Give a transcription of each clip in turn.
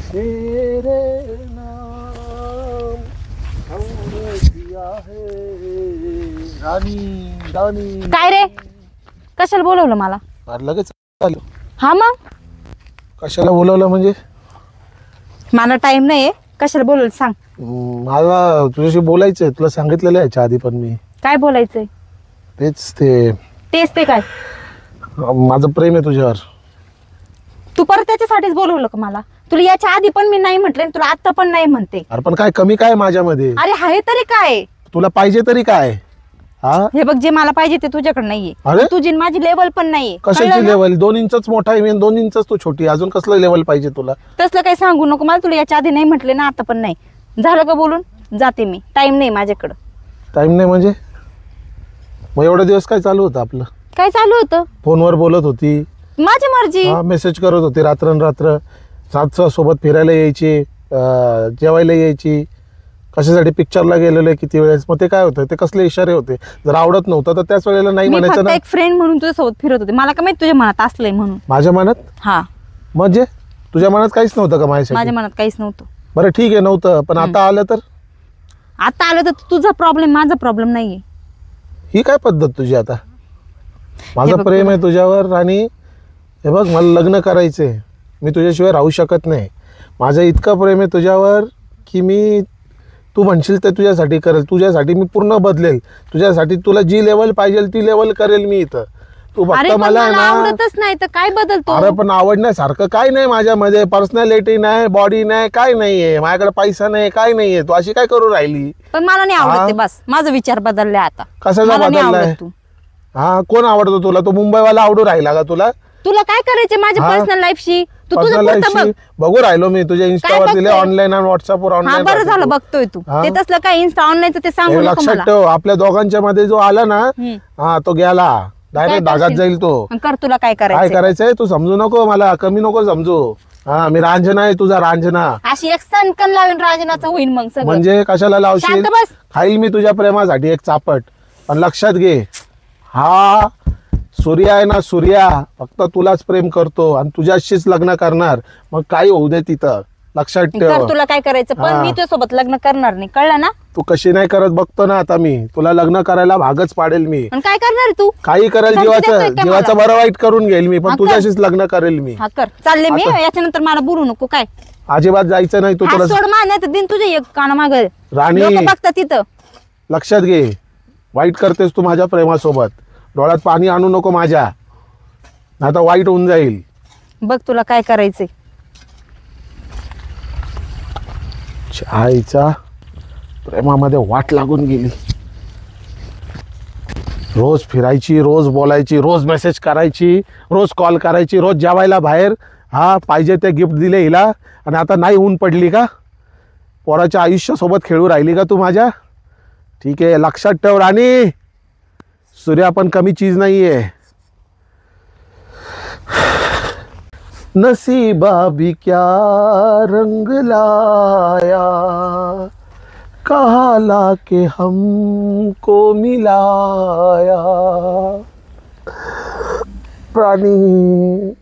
तेरे नाम हमने किया है रानी रानी। काय रे, कशाला बोलवलं मला? अरे लगेच आलो. हा मग कशाला बोलवलं म्हणजे? मला टाइम नाहीये, कशाला बोलवलं सांग. मला तुझ्याशी बोलायचंय, तुला सांगितलेलं याच्या आधी पण मी. काय बोलायचंय? तेच ते काय? माझं प्रेम आहे तुझ्यावर. तू परत त्याच्यासाठीच बोलवलं का मला? तुला याच्या आधी पण मी नाही म्हटले, तुला आता पण नाही म्हणते. अरे पण काय कमी काय माझ्यामध्ये? अरे आहे तरी काय? तुला पाहिजे तरी काय? हा हे बघ, जे मला पाहिजे ते तुझ्याकडे नाहीये. अरे? तुझी आणि माझी लेवल पण नाहीये. कशाची लेवल? 2 इंचच मोठा आहे मी, 2 इंचच तू छोटी. अजून कसलं लेवल पाहिजे तुला? तसलं काही सांगू नको मला. तुला याच्या आधी नाही म्हटले ना, आता पण नाही. झालं का बोलून? जाते मी, टाइम नाही माझ्याकडं. टाइम नाही म्हणजे? मग एवढे दिवस काय चालू होतं आपलं? काय चालू होतं? फोनवर बोलत होती, माझी मर्जी. मेसेज करत होती रात्र साथ सोबत फिरायला यायची, जेवायला यायची. कशासाठी? पिक्चरला गेलेलो किती वेळेस. मग ते काय होतं? ते कसले इशारे होते? जर आवडत नव्हतं तर त्याच वेळेला नाही मी म्हणायचं फक्त ना. एक फ्रेंड म्हणून तुझ्यासोबत फिरत होते. मला का माहित तुझ्या मनात असलंय म्हणून. माझ्या मनात? हा, म्हणजे तुझ्या मनात काहीच नव्हतं का माझ्यासाठी? माझ्या मनात काहीच नव्हतं. बरं ठीक आहे, नव्हतं. पण आता आलं तर? आता आलं तर तुझा प्रॉब्लेम, माझा प्रॉब्लेम नाहीये. ही काय पद्धत तुझी? आता माझं बघ प्रेम तुला. आहे तुझ्यावर आणि हे बघ, मला लग्न करायचंय. मी तुझ्याशिवाय राहू शकत नाही. माझं इतकं प्रेम आहे तुझ्यावर की मी, तू म्हणशील ते तुझ्यासाठी करेल. तुझ्यासाठी मी पूर्ण बदलेल. तुझ्यासाठी तुला जी लेवल पाहिजे ती लेवल करेल मी इथं. तू अरे फक्त पण मला मला ना. आवडतच नाही तर काय बदलतो? अरे पण आवडण्यासारखं काय नाही माझ्यामध्ये. पर्सनॅलिटी नाही, बॉडी नाही, काय नाहीये माझ्याकडे. पैसा नाही, काय नाहीये. तू अशी काय करू राहिली? पण मला नाही आवडत ते, बस. माझा विचार बदललाय आता. कशाचा मला नाही बदललाय? आवडत तू. हा, कोण आवडतो तुला? तो मुंबईवाला आवडू राहिला का तुला? तुला काय करायचं माझ्या हा? पर्सनल लाईफशी? तू तुझं पर्सनल पुरतं बघ. लाईफशी बघू राहिलो मी. तुझ्या इंस्टावरती बघतोय? ऑनलाईन आणि व्हॉट्सअपवर हा, ऑनलाईन. बरं झालं बघतोय तू. हा? ते तसलं काय इन्स्टा ऑनलाईनचं ते सांगू नको लक्षात मला. ठेव, आपल्या दोघांच्या मध्ये जो आला ना, हा तो गेला. डायरेक्ट काय डागात करशील? जाईल तो. कर, तुला काय काय करायचं? करायचंय तू समजू नको मला. कमी नको समजू. हा, मी रांझना आहे तुझा, रांझना. अशी एक सनकन लावून राजनाचं होईल मग सगळं. म्हणजे कशाला लावशील? शांत बस. खाईल मी तुझ्या प्रेमासाठी एक चापट. पण लक्षात घे, हा सूर्या आहे ना, सूर्या फक्त तुलाच प्रेम करतो आणि तुझ्याशीच लग्न करणार. मग काही होऊ दे तिथं, लक्षात कर, ठेव. तुला काय करायचं. पण हा. मी तुझ्यासोबत लग्न करणार नाही, कळलं ना? तू कशी नाही करत बघतो ना आता मी. तुला लग्न करायला भागच पाडेल मी. पण काय करणार तू? काही करेल, धमकी देतोय जीवाचं का जीवाचं मला? बरं वाईट करून घेईल मी. हा, पण कर. तुझ्याशीच लग्न करेल मी. हा, कर. चालले मी. आता- याच्यानंतर मला बोलू नको. काय अजिबात जायचं नाही. तू हा, तुला सोड मान, नाही तर दिन तुझे एक काना माग राणी. लोक बघतात तिथं. लक्षात घे, वाईट करतेस तू माझ्या प्रेमासोबत. डोळ्यात पाणी आणू नको माझ्या, नाही तर वाईट होऊन जाईल. बघ तुला काय करायचंय. आईचा प्रेमामध्ये वाट लागून गेली. रोज फिरायची, रोज बोलायची, रोज मेसेज करायची, रोज कॉल करायची, रोज जेवायला बाहेर. हा, पाहिजे ते गिफ्ट दिले हिला आणि आता नाही ऊन पडली का? पोराच्या आयुष्यासोबत खेळू राहिली का तू माझ्या? ठीक आहे, लक्षात ठेव राणी, सूर्या पण कमी चीज नाही आहे. नसीबा भी क्या रंग लाया, कहा ला के हमको मिलाया. प्राणी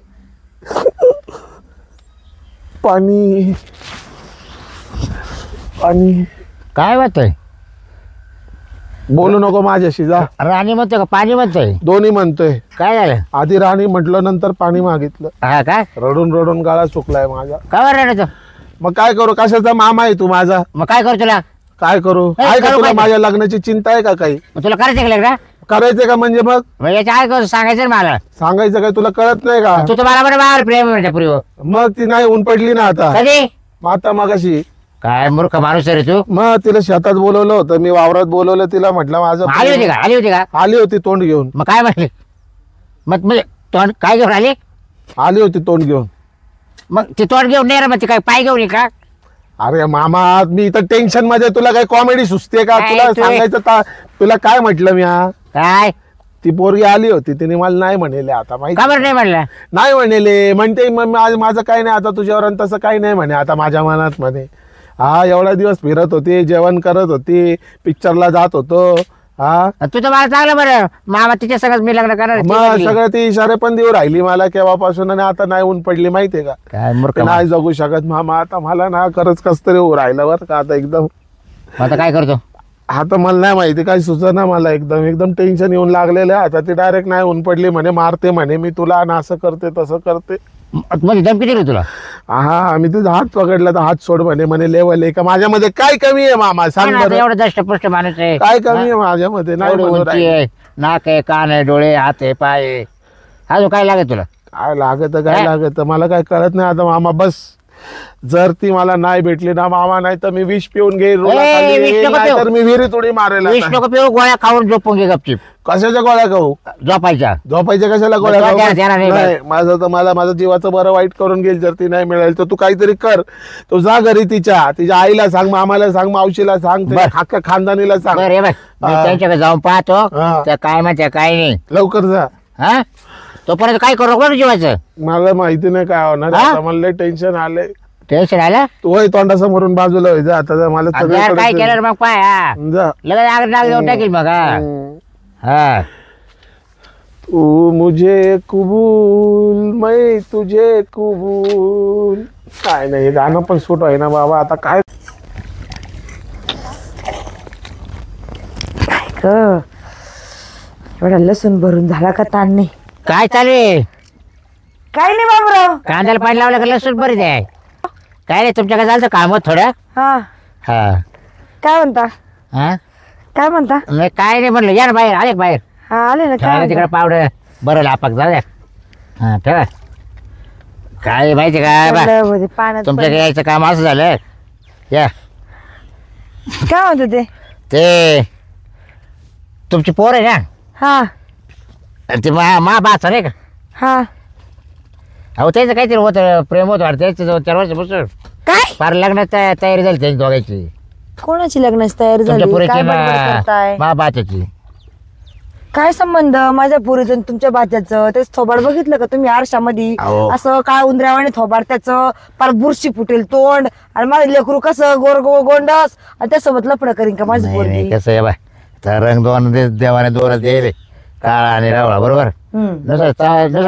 पाणी पाणी. काय म्हणतोय? बोलू नको माझ्याशी, जा. राणी म्हणतोय का पाणी म्हणतोय? दोन्ही म्हणतोय. काय झालं? आधी राणी म्हटलं, नंतर पाणी मागितलं. हा काय? रडून रडून गाळा चुकलाय माझा. काय राहिलं? मग काय करू? कशाचा मामा आहे तू माझा? मग काय करू तुला? काय करू? नाही, आहे का करू तुला काय? माझ्या लग्नाची चिंता आहे का काही? मग तुला करायचं का लग्न? करायचंय का म्हणजे? मग याच्या काय करू सांगायचं ना मला. सांगायचं काय? तुला कळत नाही का? तू तर मला बरं बाहेर प्रेम म्हणते पुरी. मग ती नाही ऊन पडली ना आता. कधी? आता मगाशी. काय मूर्ख माणूस आहे रे तू. मग तिला शेतात बोलवलं होतं मी, वावरात बोलवलं तिला. म्हटलं माझं आली होती का? आली होती का? आली होती तोंड घेऊन. मग काय म्हटली? मग म्हणजे तोंड काय घेऊन आली? आली होती तोंड घेऊन. मग ती तोंड घेऊन नाही रे, मग ती काय पाय घेऊन ये का? अरे मामा, मी इथं टेन्शन मध्ये. तुला काय कॉमेडी सुचते का? काय तुला तू- सांगायचं तुला काय म्हटलं मी? हा, काय? ती पोरगी आली होती, तिने मला नाही म्हणेले. आता माहिती का बरं नाही म्हणलं? नाही म्हणेले. म्हणते माझं काही नाही आता तुझ्यावर, आणि तसं काही नाही म्हणे आता माझ्या मनात मध्ये. हा, एवढा दिवस फिरत होती, जेवण करत होती, पिक्चरला जात होतो. हा तुझं मला चांगलं बरं मामा तिच्या सगळं मी लग्न करणार ती मग म्हणली. सगळं ती इशारे पण देऊ राहिली मला केव्हापासून, आणि आता नाही ऊन पडली माहितीये का, काय मूर्ख ते नाही जगू शकत मामा. आता मला ना खरंच कस तरी होऊ राहिलं बरं का आता एकदम. आता काय करतो? आता मला नाही माहिती काय सुचना मला, एकदम एकदम टेन्शन येऊन लागलेलं आहे. आता ती डायरेक्ट नाही ऊन पडली म्हणे, मारते म्हणे मी तुला, आणि असं करते तसं करते. म्हणजे धमकी दिली तुला? हा मी तुझा हात पकडला तर हात सोड म्हणे, म्हणे लेवल आहे का माझ्यामध्ये, काय कमी आहे मामा सांग पण आता बरं, एवढं दष्टपुष्ट माणूस आहे, काय कमी आहे माझ्यामध्ये, नाही एवढी म्हणून उंची राहिली. आहे, नाक आहे, कान आहे, डोळे, हात आहे, पाय आहे, अजून काय लागेल तुला? काय लागत काय हा? लागत मला काय कळत नाही आता मामा. बस जर ती मला नाही भेटली ना मामा, नाही तर मी विष पिऊन घेईल रोडाखाली, विष नको नाही पिऊ. तर मी विहिरीत उडी मारेल वीस आता. लोक पिऊ गोळ्या खाऊन झोपून घे गपचीप, कशाच्या गोळ्या खाऊ, झोपायच्या. झोपायच्या कशाला गोळ्या तुला खाऊ? देणार नाही नाही माझं तर मला माझं जीवाचं बरं वाईट करून घेईल जर ती नाही मिळेल तर. तू काहीतरी कर, तू जा घरी तिच्या आईला सांग, मामाला सांग, मावशीला सांग, बर. अख्ख्या खानदानीला सांग. बरं हे बघ, मी हा. त्यांच्याकडे जाऊन पाहतो हा. त्या काय माहिती काय नाही. लवकर जा, हा तोपर्यंत काय करू नको जीवाचं. मला माहिती नाही काय होणार. हा? आता मला लय टेन्शन आलंय. टेन्शन आलं तू होय तोंडासमोरून बाजूला होय जा आता, जा मला आता यार काय केलं रे मग पाय हा जा. लगेच आग नाग देऊन टाकील मग हा. हा तू मुझे कबूल मैं तुझे कबूल. काय नाही हे गाणं पण सूट आहे ना बाबा, आता काय एवढा लसूण भरून झाला का ताण नाही? काय चालू आहे? काय नाही बाबूराव. कांद्याला पाणी लावलं का लसूण बरीच आहे. काय नाही तुमच्याकडे झालं काम होत थोडं. हा हा काय म्हणता? हा काय म्हणता? नाही काय नाही म्हणलं या ना बाहेर, आले का बाहेर? हा आले ना. ठेवा काय तिकडे म्हणता? पावडं बरं लापाक जाऊ द्या. हा ठेवा. काय माहिती काय बा पडलं होते पाण्यात तुमच्याकडे यायचं काम असं झालं. या पडलं. काय म्हणतो ते? ते तुमची पोर आहे ना, हा ते मा बाचा नाही का, हा अहो त्याचं काहीतरी होतं, प्रेम होतं वाटतं त्याचं 4 वर्षापासून. काय? फार लग्नात तयारी झाली त्यांची दोघांची, कोणाची लग्नाची तयारी तुमच्या झाली? पुरीची काय बडबड करताय? मा बाच्याची. काय संबंध माझ्या पुरीचं आणि तुमच्या भाच्याचं? तेच थोबाड बघितलं का तुम्ही आरशामध्ये? अहो. असं काय उंदरावाने थोबाड त्याचं, पार बुरशी फुटेल तोंड, आणि माझं लेकरू कसं गोंडस, आणि त्यासोबत लफडं करीन का माझी नाही पोरगी? नाही, कसं आहे बा, तर रंग दोन देवाने दोनच दिले, काळा आणि रावळा बरोबर. जसं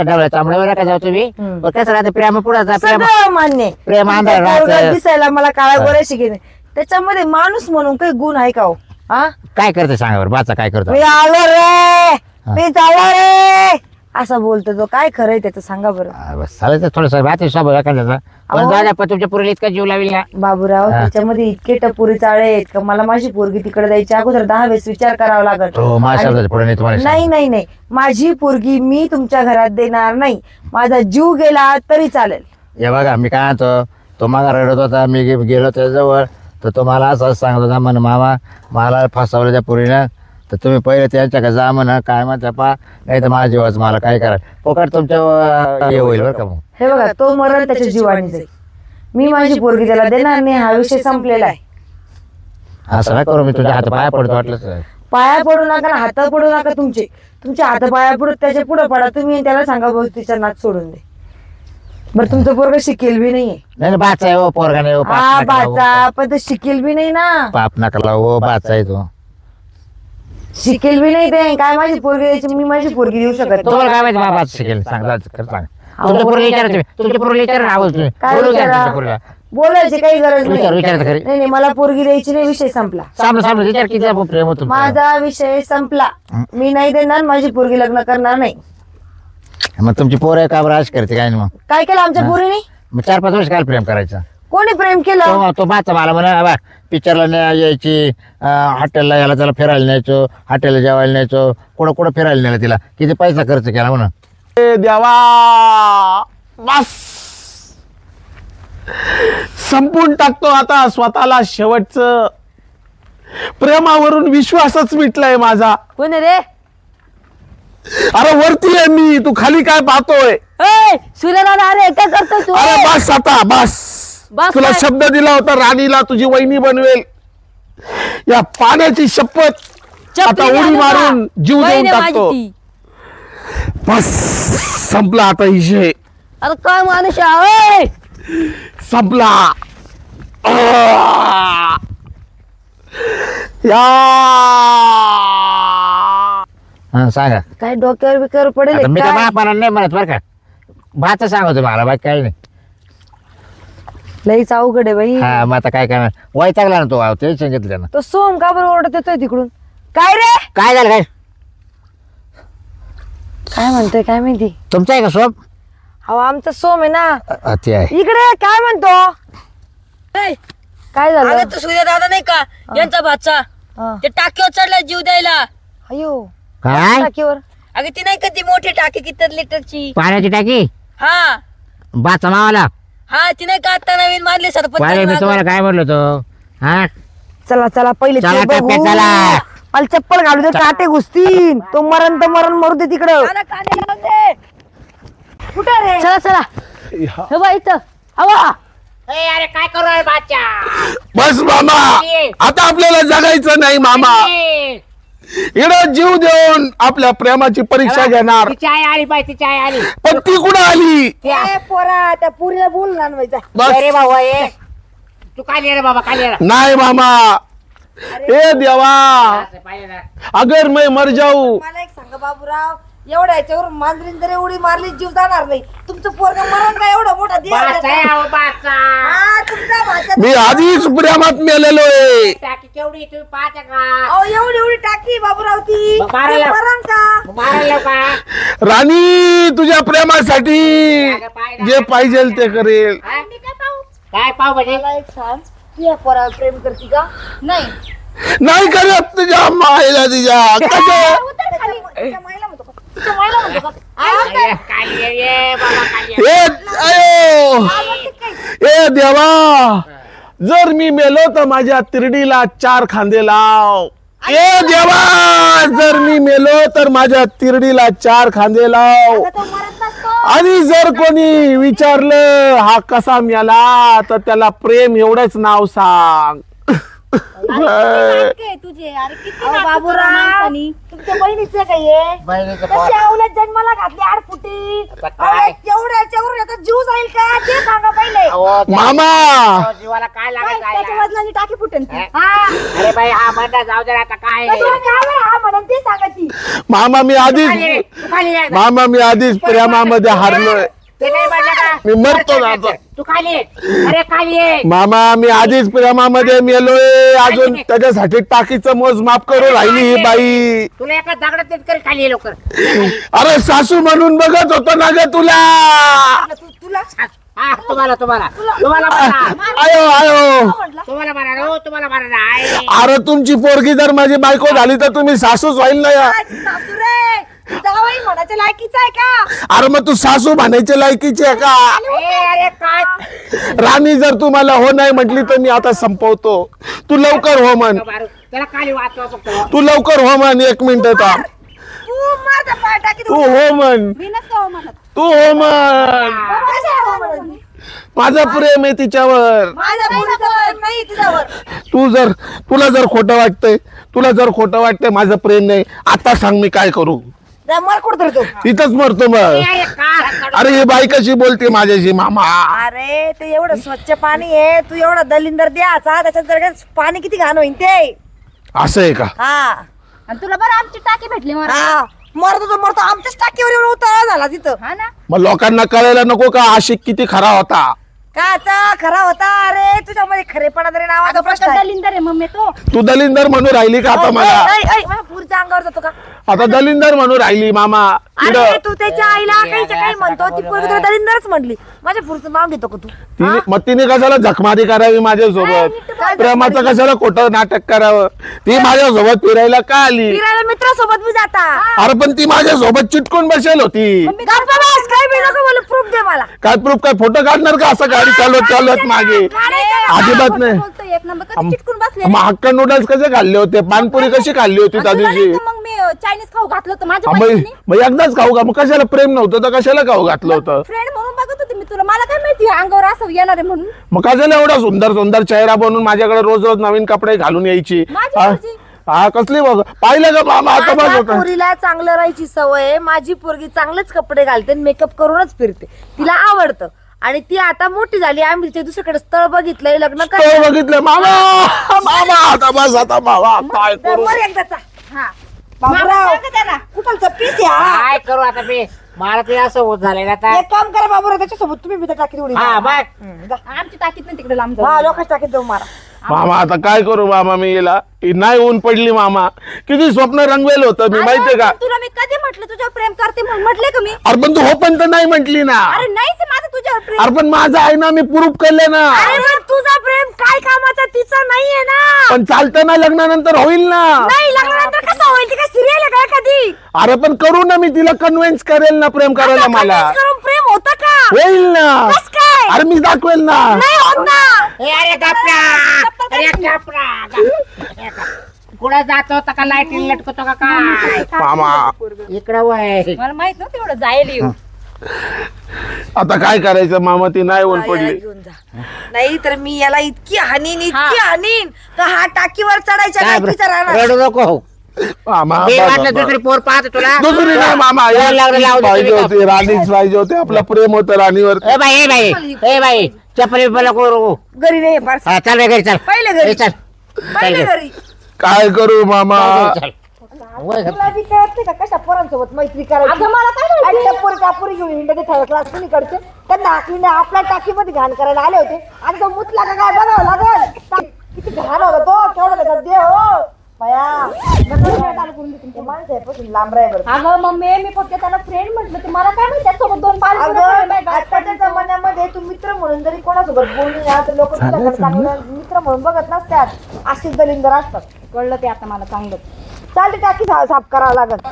डबळ्या चांबड्यावर नका जाऊ तुम्ही, हम्म. पण कसं राहतं प्रेम पुढे जा, प्रेम सगळं मान्य आहे. प्रेम तुमचा आंधळा पोरगा राहतं. दिसायला मला काळा गोऱ्या शिकेन, त्याच्यामध्ये माणूस म्हणून काही गुण आहे का हो? हा काय करते सांगा बरं, बाचा काय करतो? मी आलो रे, मी चाललो रे, असं बोलतो तो. काय खरंय त्याचं सांगा बरं? बस चालायचं थोडंसं राहते स्वभाव एखाद्याचा, पण अहो. दादा पण तुमच्या पुरीला इतका जीव लावेल ना. बाबूराव, हा. त्याच्यामध्ये इतके टपुरी चाळे आहेत का मला माझी पोरगी तिकडे द्यायच्या अगोदर 10 वेळेस विचार करावा लागत. हो माझ्या आणि- शब्दाच्या पुढे नाही तुम्हाला नाही नाही नाही, माझी पोरगी मी तुमच्या घरात देणार नाही. माझा जीव गेला तरी चालेल. हे बघा मी काय म्हणतो, तो मागा रडत होता, मी गेलो त्याच्याजवळ, तर तो मला असंच सांगत होता म्हणे मामा मला फसवलं त्या पुरीनं, तर तुम्ही पहिले त्यांच्याकडे जा म्हणा, काय म्हणता पा, नाही तर माझ्या जीवाचं मला काय करा पोकट तुमच्या हे होईल बरं का. मग हे बघा, तो मरण त्याच्या जीवाने जाईल. मी माझी पोरगी त्याला देणार नाही, हा विषय संपलेला आहे. असं ना करू, मी तुझ्या हात पाया पडतो वाटलं तर. पाया पडू नका ना, हात पडू नका तुमचे. तुमचे हात पाया पडू, त्याच्या पुढे पडा तुम्ही, आणि त्याला सांगा भाऊ तिच्या नाच सोडून दे. बरं तुमचं पोरग शिकेल बी नाहीये. नाही नाही, बाचा आहे हो, पोरगा नाही हो, हा पाप नका लावू. बाचा, पण ते शिकेल बी नाही ना. पाप नका लावू हो, बाचा आहे तो. शिकेल बी नाही ते. काय माझी पोरगी द्यायची? मी माझी पोरगी देऊ शकत तुम्हाला नाही. काय माहिती बाबा शिकेल, सांग खरं सांग. तुमच्या पोरीला विचारा तुम्ही, तुमच्या पोरीला विचारा ना, आवाज तुम्ही काय बोलू द्या विचारा? तुमच्या पोरीला. बोलायची काही गरज विचार नाही. विचारायचं खरी, नाही नाही, मला पोरगी द्यायची नाही, विषय संपला. सामने सामने विचार किती प्रेम होतो तुमचं. माझा विषय संपला. मी नाही देणार, माझी पोरगी लग्न करणार नाही. मग तुमची पोर आहे का बरं अशी करते काय नाही मग? काय केलं आमच्या पोरीने? मग 4-5 वर्ष काय प्रेम करायचं? कोणी प्रेम केलं? तो बाचा मला म्हणा बा पिक्चरला यायची, हॉटेलला यायला त्याला फिरायला न्यायचो, हॉटेलला जेवायला न्यायचो, कुठं कुठं फिरायला नेलं तिला, किती पैसा खर्च केला म्हणा. ए देवा, बस संपून टाकतो आता स्वतःला. शेवटचं प्रेमावरून विश्वासच मिटलाय माझा. कोण रे? अरे वरती आहे मी, तू खाली काय पाहतोय? सूर्यनारायण, अरे काय करतोय तू? अरे बस आता बस. बस तुला काय? शब्द दिला होता राणीला तुझी वहिनी बनवेल, या पाण्याची शपथ आता उडी मारून जीव देऊन टाकतो. बस संपला आता विषय, अरे काय माणूस आहे? संपला. या हा सांगा. काय डोक्यावर बिक्यावर पडेल आता मी तर काय? महापाला नाही म्हणत बरं का, भात सांगतो मला बाकी काही नाही. लईच अवघड आहे बाई. हा मग आता काय करणार, वैतागला ना तो टेन्शन घेतलं ना. तो सोम का बरं ओरडत येतोय तिकडून? काय रे काय झालं काय काय म्हणतोय काय माहिती. तुमचं आहे का सोप? अहो आमचा सोम आहे ना. ते आहे. इकडे काय म्हणतो? काय झालं? अगं तू सूर्य दादा नाही का यांचा भाचा, हा. ते टाकीवर चढला जीव द्यायला. अयो काय टाकीवर. अगं ती नाही का ती मोठी टाकी किती लिटरची? पाण्याची टाकी हा बाचा मावाला हा ती नाही का आता नवीन मारली पाहिजे मी तुम्हाला सरपंच. काय म्हणलो तो. हा चला चला पहिले चला, ते बघू. टप्प्यात चला. मला चप्पल घालू दे, काटे घुसतील. तो मरण तर मरण मरू दे तिकडं. कुठं रे? चला चला हे बघ इथं. हवा अरे काय करू राहिले बाच्या? बस मामा, आता आपल्याला जगायचं नाही मामा. इकडं जीव देऊन आपल्या प्रेमाची परीक्षा घेणार. तिची आई आली पाहिजे, तिची आई आली. पण ती कुठं आली? ए, पोरा त्या पुरीला बोल आणवायचा. बस अरे बाबा ये तू काय ये रे बाबा, काय ये रे? नाही मामा. ए देवा, असं पाहिजे ना. अगर मैं मर जाऊ. मला एक सांगा बाबूराव, एवढ्या याच्यावर मांजरीन जर एवढी मारली जीव जाणार नाही. तुमचं पोरग मरण का एवढा मोठा देह बाचा त्याचा? आहे, अहो, बाचा. हा, तुमचा भाचा. मी आधीच प्रेमात मेलेलो आहे. टाकी केवढी तुम्ही पाहता का? अहो, एवढी एवढी टाकी बाबूराव ती. मग मारायला- ते मरण का? मारायला का? राणी, तुझ्या प्रेमासाठी जे पाहिजे ते करेल. हा? काय पाहू म्हणजे? मला एक सांग, तू या पोरावर प्रेम करती का? नाही नाही करत तुझ्या मायला तिच्या कसं? तुझ्या माईला म्हणतो का? तुझ्या माईला म्हणतो का? अरे, काय ये बाबा, काय ये? ए देवा, जर मी मेलो तर माझ्या तिरडीला 4 खांदे लाव. ए देवा, जर मी मेलो तर माझ्या तिरडीला 4 खांदे लाव. तो मरत नसतो. आणि जर कोणी विचारलं हा कसा मेला, तर त्याला प्रेम एवढंच नाव सांग. नाटकं आहे तुझे. अरे किती अहो, नाटकं करा बाबूराव, माणसानी. तुमच्या बहिणीचं काय आहे? बहिणीचं कशी आवलात जन्माला घातली आडफुटी. आता काय? एवढ्याच्यावर आता जीव जाईल का ते सांगा पहिले. अहो, मामा, त्या जीवाला काय लागत आहे त्याच्या यार? वजनाने टाकी फुटेल ती. हा. अरे बाई हा म्हणता जाऊ दे आता काय आहे? तुला काय वेळ हा म्हणून ते सांगा ती. मामा मी तू आधीच खाली ये. मामा मी आधीच प्रेमामध्ये हारलोय. ते नाही म्हणलं का? मी मरतो ना आता. तू खाली ये. अरे खाली ये. मामा मी आधीच प्रेमामध्ये मेलोय. अजून त्याच्यासाठी टाकीचं मोजमाप करू राहिली ही बाई. तुला एका दगडात तेच कर, खाली ये लवकर. अरे सासू म्हणून बघत होतो ना ग तुला. तुला हा तुम्हाला म्हणा. आयो आयो. तुम्हाला म्हणा हो, तुम्हाला म्हणा नाही. अरे तुमची पोरगी जर माझी बायको झाली तर तुम्ही सासूच होईल ना या. सासू रे, जावई म्हणाच्या लायकीचा आहे का? अरे मग तू सासू म्हणायची लायकीची आहे का? अरे काय राणी जर तुम्हाला हो नाही म्हटली तर मी आता संपवतो. तू लवकर हो म्हण. मारू. त्याला खाली वाचवा फक्त. तू लवकर हो म्हण. 1 मिनिट थांब. तू मार त्या पाय टाकी. तू हो म्हण. मी नसतो हो म्हणत. तू हो म्हण. कसं हो म्हणत मी? माझं प्रेम आहे तिच्यावर. माझ्या पोरीचं नाही तुझ्यावर. तुला जर खोटं वाटतंय माझं प्रेम नाही, आता सांग मी काय करू? जा, मर कुठं तर तू. तिथंच मरतो मग. अरे काय? अरे ही बाई कशी बोलते माझ्याशी मामा. अरे ते एवढं स्वच्छ पाणी आहे, तू एवढा दलिंदर द्याचा त्याच्यात जर का पाणी किती घाण होईन ते. असं आहे का? हा आणि तुला बरं आमची टाकी भेटली मला. हा, मरतो तो मरतो. आमच्याच टाकीवर एवढा उतारा झाला तिथं. हा ना. मग लोकांना कळायला नको का आशिक किती खरा होता? काचा खरा होता. अरे तुझ्यामध्ये खरेपणा तरी नावाचा प्रश्न आहे. दलिंदर आहे मम्मी तो. तू दलिंदर म्हणून राहिली का आता मला? माझ्या पुरीच्या अंगावर जातो का? आता दलिंदर म्हणून राहिली मामा. अरे इकडं तू त्याच्या आईला काहीच्या काही म्हणतो. ती पोरगी तुला दलिंदरच म्हणली. माझ्या पुरीचं नाव घेतो का तू? मग तिने कशाला झकमारी करावी माझ्यासोबत? प्रेमाचं कशाला खोटं नाटक करावं? ती माझ्यासोबत फिरायला का आली? फिरायला मित्रासोबत बी जाता. अरे पण ती माझ्यासोबत चिटकून बसेल होती. गप्पा बस, काही बी नको बोलू. प्रूफ दे मला. काय प्रूफ? काय फोटो काढणार का असं गाडी चालवत मागे? अजिबात नाही. बोलतोय एक नंबर कधी चिटकून बसले. मग हक्का नूडल्स कसे खाल्ले होते? पानपुरी कशी खाल्ली होती त्या दिवशी? मग मी चायनीज खाऊ घातलं होतं माझ्या मग मैत्रिणी. मग एकदाच खाऊ का? मग कशाला प्रेम नव्हतं तर कशाला खाऊ घातलं होतं? फ्रेंड म्हणून बघत होते मी तुला. मला काय माहिती अंगावर असं येणार आहे म्हणून. मग कशाला एवढा सुंदर सुंदर चेहरा बनवून माझ्याकडे रोज रोज नवीन कपडे घालून यायची? माझी हा? मर्जी. हा कसली बघ पाहिलं का मामा? आता बघ माझ्या होतं. पोरीला चांगलं राहायची सवय आहे. माझी पोरगी चांगलेच कपडे घालते, मेकअप करूनच फिरते. तिला आवडतं. आणि ती आता मोठी झाली आम्ही तिच्या दुसरीकडे स्थळ बघितलंय लग्न तो कर बघितलं मामा मामा आता बस आता मामा काय करू एकदाचा हा बाबूराव सांगा त्यांना. कुठलचा पीस या काय करू आता मी मला ते असं होत झालंय ना आता एक काम करा बाबूराव त्याच्यासोबत तुम्ही बी त्या टाकीत उडी हा मारा. बघ आमची ताकीद नाही तिकडे लांब हा जाऊ लोकांच्या टाकीत जाऊ मारा मामा आता काय करू मामा मी याला नाही ऊन पडली मामा किती स्वप्न रंगवेल होतं मी माहितीये का तुला मी कधी म्हटलं तुझ्यावर प्रेम करते म्हणून म्हटले का मी अरे पण तू हो पण तर नाही म्हटली ना अरे नाहीच आहे माझं तुझ्यावर प्रेम अरे पण माझं आहे ना मी प्रूफ केले ना अरे पण तुझा प्रेम काय कामाचा तिचा नाहीये ना पण चालतं ना लग्नानंतर होईल ना नाही लग्नानंतर कसं होईल ती काय सिरियल आहे काय कधी अरे पण करू ना मी तिला कन्व्हिन्स करेल ना प्रेम करायला मला convince करून प्रेम होतं का होईल ना कस काय अरे मी दाखवेल ना नाही होत ना अरे गपरा अरे गपरा कुठं जातो होता का लाईट लटकतो का काय मामा इकडं वय मला माहित नव्हतं एवढं जायला येऊ आता काय करायचं मामा ती नाही ऊन याला पडली घेऊन जा नाही तर मी याला इतकी हानीन हा. तर हा टाकीवर चढायच्या काय टाकीचा राहणार रडू नको मामा मी बस, वाटलं बस. दुसरी पोर पाहत तुला दुसरी नाही मामा यायला लागलं, लावू दे पाहिजे तुम्ही होती राणीच पाहिजे होती आपलं प्रेम होतं राणीवर ए बाई चपली बिपली नको घरी नाही पार्सल हा चल रे घरी चल पहिले घरी. ए, चल पहिले चल घरी काय करू मामा चल वय गप. तुला बी कळत नाही का कशा पोरांसोबत मैत्री करायची अगं मला काय माहिती? आणि पोरी कापुरी घेऊन हिंडते थर्ड क्लास कुणी कडचे त्यांना हिंडा आपल्या टाकीमध्ये घाण करायला आले होते आणि तो मुतला का काय बघावं लागल किती घाण होता तो केवढा त्याचा देव हो बया माणसं आहे पासून लांब राय बरं अगं मम्मी मी फक्त त्याला फ्रेंड म्हटलं ते मला काय माहिती त्याच्यासोबत दोन पाच अगं आजच्या जमान्यामध्ये तू मित्र म्हणून जरी कोणासोबत बोलली ना तर लोक तुझ्याकडे चांगलं मित्र म्हणून बघत नसतात अशीच दलिंदर असतात कळलं ते आता मला चांगलं चालते टाकी साफ करावं लागत